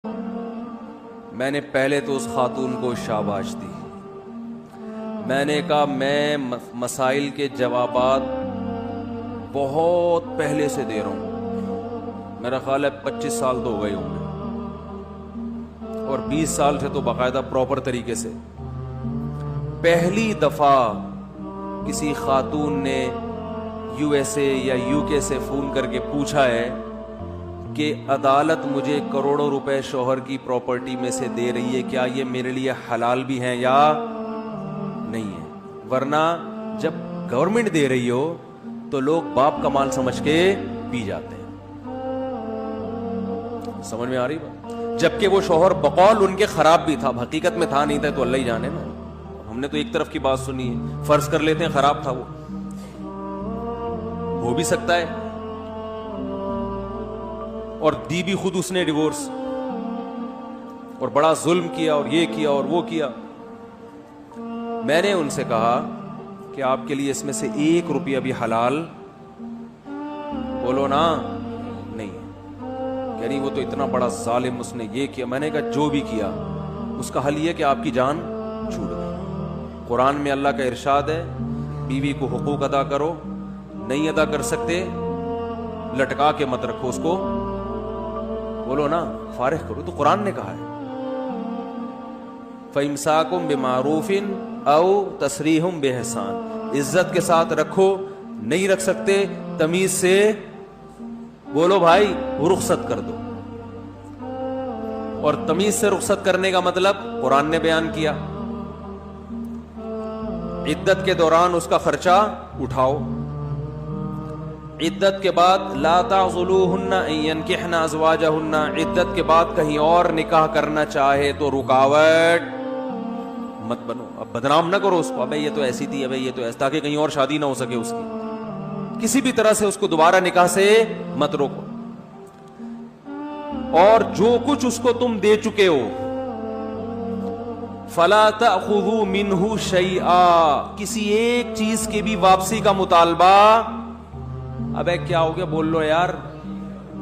میں نے پہلے تو اس خاتون کو شاباش دی. میں نے کہا میں مسائل کے جوابات بہت پہلے سے دے رہا ہوں. میرا خیال ہے 25 سال تو ہو گئے ہوں گے, اور 20 سال سے تو باقاعدہ پراپر طریقے سے. پہلی دفعہ کسی خاتون نے یو ایس اے یا یو کے سے فون کر کے پوچھا ہے کہ عدالت مجھے کروڑوں روپے شوہر کی پراپرٹی میں سے دے رہی ہے, کیا یہ میرے لیے حلال بھی ہیں یا نہیں ہے. ورنہ جب گورنمنٹ دے رہی ہو تو لوگ باپ کا مال سمجھ کے پی جاتے ہیں. سمجھ میں آ رہی بات؟ جبکہ وہ شوہر بقول ان کے خراب بھی تھا, حقیقت میں تھا نہیں تھا تو اللہ ہی جانے نا. ہم نے تو ایک طرف کی بات سنی ہے, فرض کر لیتے ہیں خراب تھا, وہ ہو بھی سکتا ہے, اور دی بھی خود اس نے ڈیورس, اور بڑا ظلم کیا اور یہ کیا اور وہ کیا. میں نے ان سے کہا کہ آپ کے لیے اس میں سے 1 روپیہ بھی حلال بولو نا نہیں ہے. یعنی وہ تو اتنا بڑا ظالم, اس نے یہ کیا. میں نے کہا جو بھی کیا اس کا حل یہ کہ آپ کی جان چھوٹ گئی. قرآن میں اللہ کا ارشاد ہے بیوی کو حقوق ادا کرو, نہیں ادا کر سکتے لٹکا کے مت رکھو اس کو, بولو نا فارغ کرو. تو قرآن نے کہا ہے فَإِمْسَاكُمْ بِمَعْرُوفٍ أَوْ تَسْرِيحٌ بِإِحْسَانٍ, عزت کے ساتھ رکھو, نہیں رکھ سکتے تمیز سے بولو بھائی رخصت کر دو. اور تمیز سے رخصت کرنے کا مطلب قرآن نے بیان کیا, عدت کے دوران اس کا خرچہ اٹھاؤ. عدت کے بعد لا تعضلوهن ان ينكحن ازواجهن, عدت کے بعد کہیں اور نکاح کرنا چاہے تو رکاوٹ مت بنو. اب بدنام نہ کرو اس کو, ابے یہ تو ایسی تھی, ابے یہ تو ایسا, تاکہ کہیں اور شادی نہ ہو سکے اس کی. کسی بھی طرح سے اس کو دوبارہ نکاح سے مت روکو. اور جو کچھ اس کو تم دے چکے ہو فلا تأخذوا منه شيئا, کسی ایک چیز کی بھی واپسی کا مطالبہ. ابے کیا ہو گیا بول لو یار,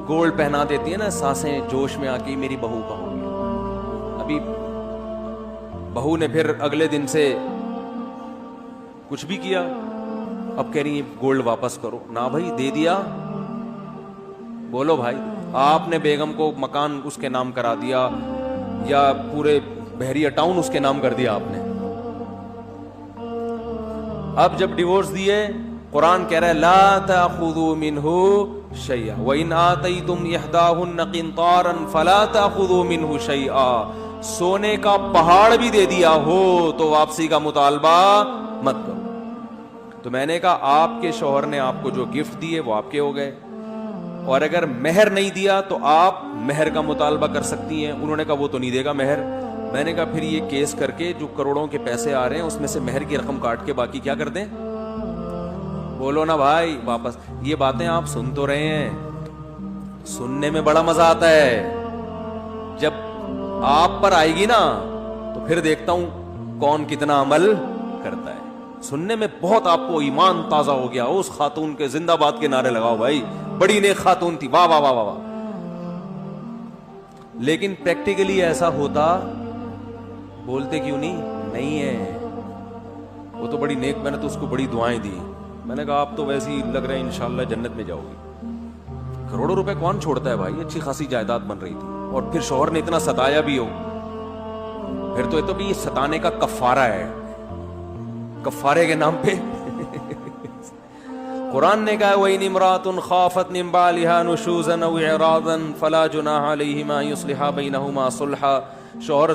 گولڈ پہنا دیتی ہے نا سانسیں جوش میں آ کے, میری بہو کا ہو گیا. ابھی بہو نے پھر اگلے دن سے کچھ بھی کیا, اب کہہ رہی ہے گولڈ واپس کرو. نہ بھائی دے دیا, بولو بھائی. آپ نے بیگم کو مکان اس کے نام کرا دیا یا پورے بحریہ ٹاؤن اس کے نام کر دیا آپ نے. اب جب ڈیورس دیے, قرآن کہہ رہا ہے لا تأخذوا منه شيئا وإن آتيتم إحداهن قنطارا فلا تأخذوا منه شيئا. سونے کا پہاڑ بھی دے دیا ہو تو واپسی کا مطالبہ مت کرو. تو میں نے کہا آپ کے شوہر نے آپ کو جو گفٹ دیے وہ آپ کے ہو گئے, اور اگر مہر نہیں دیا تو آپ مہر کا مطالبہ کر سکتی ہیں. انہوں نے کہا وہ تو نہیں دے گا مہر. میں نے کہا پھر یہ کیس کر کے جو کروڑوں کے پیسے آ رہے ہیں اس میں سے مہر کی رقم کاٹ کے باقی کیا کر دیں, بولو نا بھائی واپس. یہ باتیں آپ سن تو رہے ہیں, سننے میں بڑا مزہ آتا ہے, جب آپ پر آئے گی نا تو پھر دیکھتا ہوں کون کتنا عمل کرتا ہے. سننے میں بہت آپ کو ایمان تازہ ہو گیا, اس خاتون کے زندہ باد کے نعرے لگاؤ بھائی, بڑی نیک خاتون تھی, واہ واہ واہ واہ. لیکن پریکٹیکلی ایسا ہوتا بولتے کیوں نہیں ہے, وہ تو بڑی نیک, میں نے تو اس کو بڑی دعائیں دی. میں نے کہا آپ تو ویسے ہی لگ رہے ہیں انشاءاللہ جنت میں جاؤ گی. کروڑوں روپے کون چھوڑتا ہے بھائی, اچھی خاصی جائیداد بن رہی تھی, اور پھر شوہر نے اتنا ستایا بھی ہو, پھر تو یہ تو بھی ستانے کا کفارہ ہے. کفارے کے نام پہ قرآن نے کہا وَإِنِ امْرَأَةٌ خَافَتْ مِنْ بَعْلِهَا نُشُوزًا أَوْ إِعْرَاضًا فَلَا جُنَاحَ عَلَيْهِمَا أَن يُصْلِحَا بَيْنَهُمَا صُلْحًا. شوہر